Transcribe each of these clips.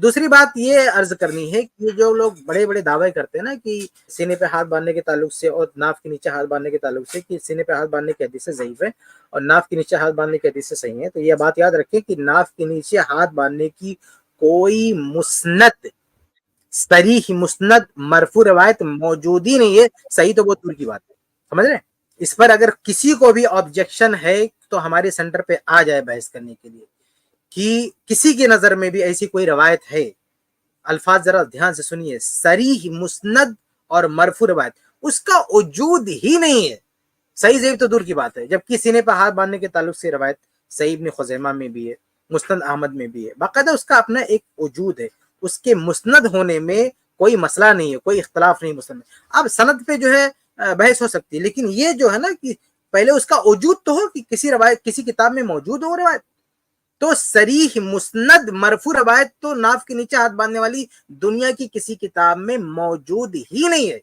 دوسری بات یہ عرض کرنی ہے کہ جو لوگ بڑے بڑے دعوے کرتے ہیں نا کہ سینے پہ ہاتھ باندھنے کے تعلق سے اور ناف کے نیچے ہاتھ باندھنے کے تعلق سے کہ سینے پہ ہاتھ باندھنے کی حدیث ضعیف ہے اور ناف کے نیچے ہاتھ باندھنے کی حدیث صحیح ہے، تو یہ بات یاد رکھیں کہ ناف کے نیچے ہاتھ باندھنے کی کوئی مسند صریح مسند مرفوع روایت موجود ہی نہیں ہے، صحیح تو بہت دور کی بات ہے، سمجھ رہے ہیں؟ اس پر اگر کسی کو بھی آبجیکشن ہے تو ہمارے سینٹر پہ آ جائے بحث کرنے کے لیے کہ کسی کی نظر میں بھی ایسی کوئی روایت ہے، الفاظ ذرا دھیان سے سنیے، صریح مسند اور مرفوع روایت اس کا وجود ہی نہیں ہے، صحیح ضعیف تو دور کی بات ہے، جبکہ سینے پہ ہاتھ باندھنے کے تعلق سے روایت صحیح ابن خزیمہ میں بھی ہے، مسند احمد میں بھی ہے، باقاعدہ اس کا اپنا ایک وجود ہے، اس کے مسند ہونے میں کوئی مسئلہ نہیں ہے، کوئی اختلاف نہیں مسند میں۔ اب سند پہ جو ہے بحث ہو سکتی ہے، لیکن یہ جو ہے نا کہ پہلے اس کا وجود تو ہو کہ کسی روایت کسی کتاب میں موجود ہو روایت، تو صریح مسند مرفوع روایت تو ناف کے نیچے ہاتھ باندھنے والی دنیا کی کسی کتاب میں موجود ہی نہیں ہے،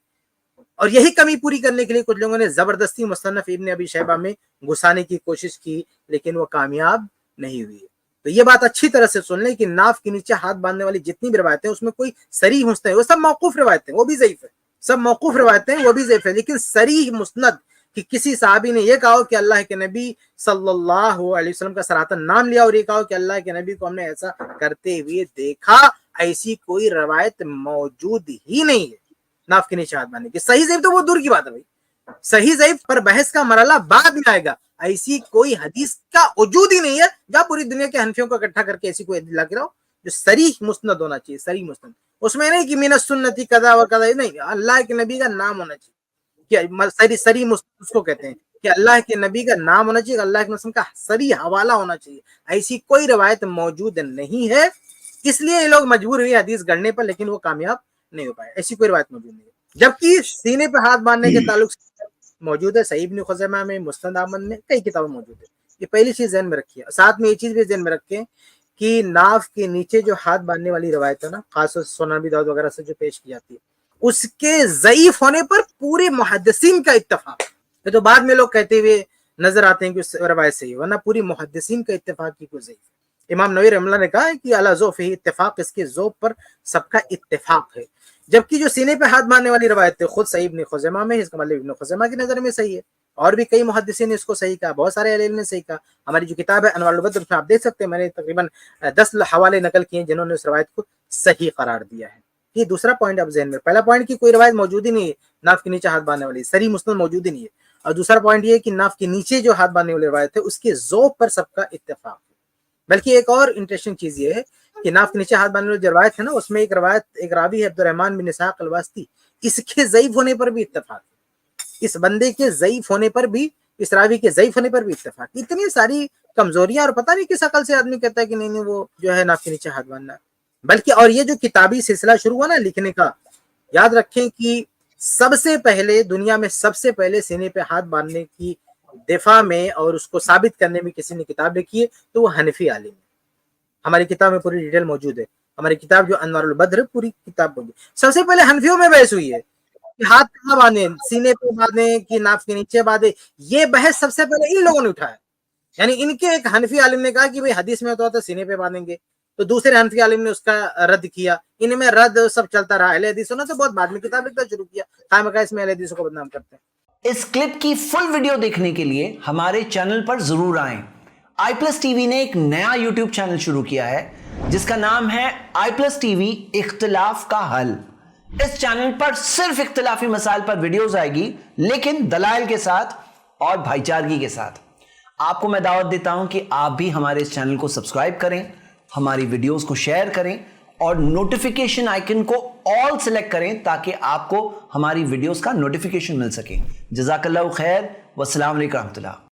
اور یہی کمی پوری کرنے کے لیے کچھ لوگوں نے زبردستی مصنف ابن ابی شیبہ میں گھسانے کی کوشش کی، لیکن وہ کامیاب نہیں ہوئی۔ تو یہ بات اچھی طرح سے سن لیں کہ ناف کے نیچے ہاتھ باندھنے والی جتنی بھی روایتیں اس میں کوئی صریح مسند ہے، وہ سب موقوف روایتیں، وہ بھی ضعیف ہے، سب موقوف روایتیں وہ بھی ضعیف ہے، لیکن صریح مسند کہ کسی صحابی نے یہ کہا کہ اللہ کے نبی صلی اللہ علیہ وسلم کا صراحتاً نام لیا اور یہ کہا کہ اللہ کے نبی کو ہم نے ایسا کرتے ہوئے دیکھا، ایسی کوئی روایت موجود ہی نہیں ہے ناف کے نیچے ہاتھ باندھنے کی۔ صحیح ضعیف تو وہ دور کی بات ہے بھائی، صحیح ضعیف پر بحث کا مرحلہ بعد میں آئے گا، ایسی کوئی حدیث کا وجود ہی نہیں ہے، جہاں پوری دنیا کے حنفیوں کو اکٹھا کر کے ایسی کوئی حدیث لا کے لاؤ جو صریح مسند ہونا چاہیے، صریح مسند، اس میں نہیں کہ من السنتی قضا و قضا، نہیں، اللہ کے نبی کا نام ہونا چاہیے، کہ صریح مسند اس کو کہتے ہیں کہ اللہ کے نبی کا نام ہونا چاہیے، اللہ کے مسلم کا صریح حوالہ ہونا چاہیے، ایسی کوئی روایت موجود نہیں ہے، اس لیے یہ لوگ مجبور ہوئے حدیث گڑھنے پر، لیکن وہ کامیاب نہیں ہو پائے، ایسی کوئی روایت موجود نہیں ہے۔ جبکہ سینے پہ ہاتھ باندھنے کے تعلق سے موجود ہے، صحیح ابن خزیمہ میں، مسند احمد میں، کئی کتابیں موجود ہیں، یہ پہلی چیز ذہن میں رکھیے۔ ساتھ میں یہ چیز بھی ذہن میں رکھیں کہ ناف کے نیچے جو ہاتھ باندھنے والی روایت ہے نا، خاص طور سے سنن ابی داؤد وغیرہ سے جو پیش کی جاتی ہے، اس کے ضعیف ہونے پر پورے محدثین کا اتفاق، یہ تو بعد میں لوگ کہتے ہوئے نظر آتے ہیں کہ اس روایت صحیح ہے، ورنہ پوری محدثین کا اتفاق کی کوئی ضعیف ہے۔ امام نووی رحمہ اللہ نے کہا ہے کہ علی ضعفہ اتفاق، اس کے ذوق پر سب کا اتفاق ہے، جبکہ جو سینے پہ ہاتھ باندھنے والی روایت ہے خود صحیح ابن خزیمہ میں، اس کا مطلب ابن خزیمہ کی نظر میں صحیح ہے، اور بھی کئی محدثین نے اس کو صحیح کہا، بہت سارے اہل علم نے صحیح کہا۔ ہماری جو کتاب ہے انوار البدر، اس میں آپ دیکھ سکتے ہیں میں نے تقریباً 10 حوالے نقل کیے ہیں جنہوں نے اس روایت کو صحیح قرار دیا ہے۔ یہ دوسرا پوائنٹ آپ ذہن میں، پہلا پوائنٹ کی کوئی روایت موجود ہی نہیں ہے ناف کے نیچے ہاتھ باندھنے والی، صریح مسند موجود ہی نہیں ہے، اور دوسرا پوائنٹ یہ ہے کہ ناف کے نیچے جو ہاتھ باندھنے والی روایت ہے اس کے ذوق پر سب کا اتفاق ہے۔ بلکہ ایک اور انٹرسٹنگ چیز یہ ہے کہ ناف کے نیچے ہاتھ باندھنے والی جو روایت ہے نا، اس میں ایک روایت، ایک راوی ہے عبد الرحمن بن اسحاق الواسطی، اس کے ضعیف ہونے پر بھی اتفاق ہے، اس بندے کے ضعیف ہونے پر بھی، اس راوی کے ضعیف ہونے پر بھی اتفاق، اتنی ساری کمزوریاں، اور پتہ نہیں کس عقل سے آدمی کہتا ہے کہ نہیں وہ جو ہے ناف کے نیچے ہاتھ باندھنا ہے۔ بلکہ اور یہ جو کتابی سلسلہ شروع ہوا نا لکھنے کا، یاد رکھیں کہ سب سے پہلے دنیا میں سب سے پہلے سینے پہ ہاتھ باندھنے کی دفاع میں اور اس کو ثابت کرنے میں کسی نے کتاب لکھی ہے تو وہ حنفی عالم ہے۔ ہماری کتاب میں پوری ڈیٹیل موجود ہے، ہماری کتاب جو انوار البدر، پوری کتاب موجود ہے۔ سب سے پہلے حنفیوں میں بحث ہوئی ہے کہ ہاتھ کہاں باندھیں، سینے پہ باندھیں کہ ناف کے نیچے باندھیں، یہ بحث سب سے پہلے ان لوگوں نے اٹھایا، یعنی ان کے ایک حنفی عالم نے کہا کہ بھئی حدیث میں ہوتا سینے پہ باندھیں گے، تو دوسرے حنفی عالم نے اس کا رد کیا، ان میں رد سب چلتا رہا، اہل حدیثوں نے تو بہت بعد میں کتاب لکھنا شروع کیا، خواہ مخواہ اس میں اہل حدیثوں کو بدنام کرتے ہیں۔ اس کلپ کی فل ویڈیو دیکھنے کے لیے ہمارے چینل پر ضرور آئیں۔ آئی پلس ٹی وی نے ایک نیا یوٹیوب چینل شروع کیا ہے جس کا نام ہے آئی پلس ٹی وی اختلاف کا حل۔ اس چینل پر صرف اختلافی مسائل پر ویڈیوز آئے گی، لیکن دلائل کے ساتھ اور بھائی چارگی کے ساتھ۔ آپ کو میں دعوت دیتا ہوں کہ آپ بھی ہمارے اس چینل کو سبسکرائب کریں، ہماری ویڈیوز کو شیئر کریں اور نوٹیفیکیشن آئیکن کو آل سلیکٹ کریں تاکہ آپ کو ہماری ویڈیوز کا نوٹیفیکیشن مل سکے۔ جزاک اللہ خیر، والسلام علیکم ورحمۃ اللہ۔